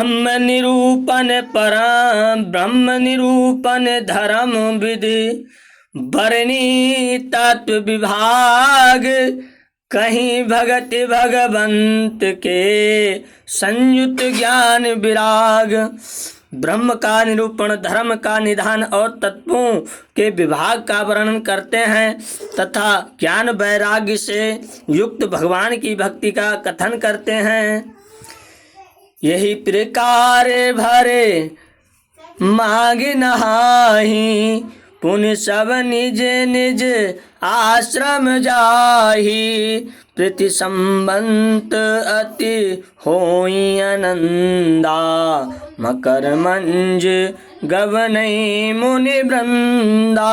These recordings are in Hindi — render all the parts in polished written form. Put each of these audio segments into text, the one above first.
ब्रह्म निरूपण धर्म विधि बरनी तत्व विभाग, कहीं भगति भगवंत के संयुक्त ज्ञान विराग। ब्रह्म का निरूपण, धर्म का निधान और तत्वों के विभाग का वर्णन करते हैं तथा ज्ञान वैराग्य से युक्त भगवान की भक्ति का कथन करते हैं। यही प्रकार भरे मांग नहाही, पुण्य सब निज निज आश्रम जाही। प्रीति संबंध अति होई आनंदा, मकर मंज गवनई मुनि वृंदा।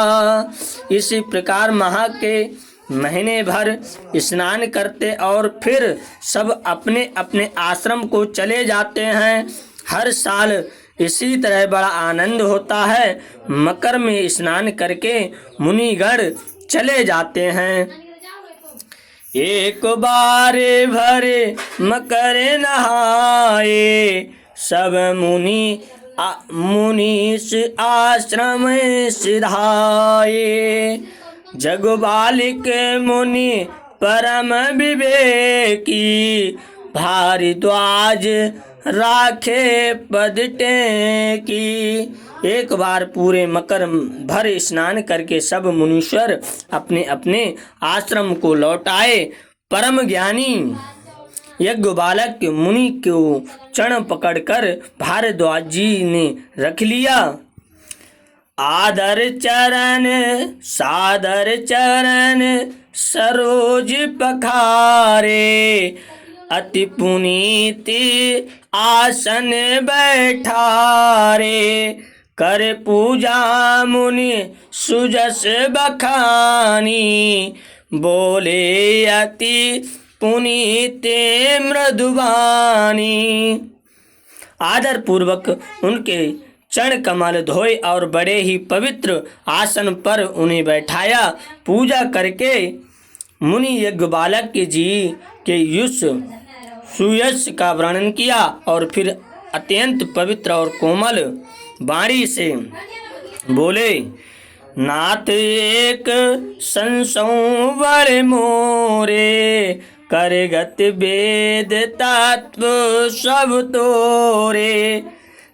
इसी प्रकार माह के महीने भर स्नान करते और फिर सब अपने अपने आश्रम को चले जाते हैं। हर साल इसी तरह बड़ा आनंद होता है। मकर में स्नान करके मुनिगण चले जाते हैं। एक बार भरे मकर नहाए, सब मुनीश आश्रम सिधाए। जग बालिक मुनि परम विवेकी, भारद्वाज राखे पद टेकी। एक बार पूरे मकर भर स्नान करके सब मुनीश्वर अपने अपने आश्रम को लौट आए। परम ज्ञानी यज्ञ बालक मुनि को चरण पकड़कर भारद्वाज जी ने रख लिया। आदर चरण सादर चरण सरोज पखारे, अति पुनीति आसन बैठारे। कर पूजा मुनि सुजस बखानी, बोले अति पुनीते मृदुवानी। आदर पूर्वक उनके चरण कमल धोए और बड़े ही पवित्र आसन पर उन्हें बैठाया। पूजा करके मुनि यज्ञ बालक के जी के सुयश का वर्णन किया और फिर अत्यंत पवित्र और कोमल वाणी से बोले, नाथ एक संसंवर मोरे, कर गति वेद तत्व सब तोरे।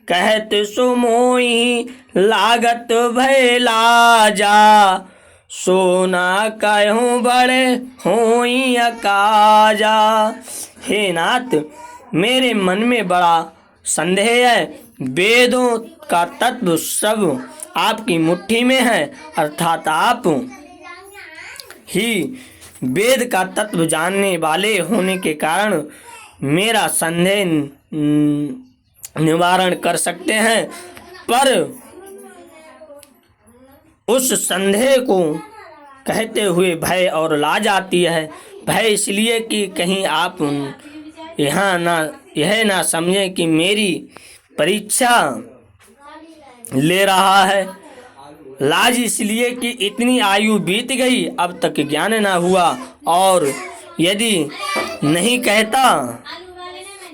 कहत सुमोई लागत भय लाजा, सोना कहूँ बड़े होई अकाजा। हे नाथ, मेरे मन में बड़ा संदेह है। वेदों का तत्व सब आपकी मुट्ठी में है, अर्थात आप ही वेद का तत्व जानने वाले होने के कारण मेरा संदेह निवारण कर सकते हैं। पर उस संदेह को कहते हुए भय और लाज आती है। भय इसलिए कि कहीं आप यह ना समझें कि मेरी परीक्षा ले रहा है। लाज इसलिए कि इतनी आयु बीत गई, अब तक ज्ञान ना हुआ, और यदि नहीं कहता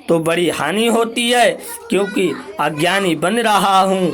तो बड़ी हानि होती है, क्योंकि अज्ञानी बन रहा हूँ।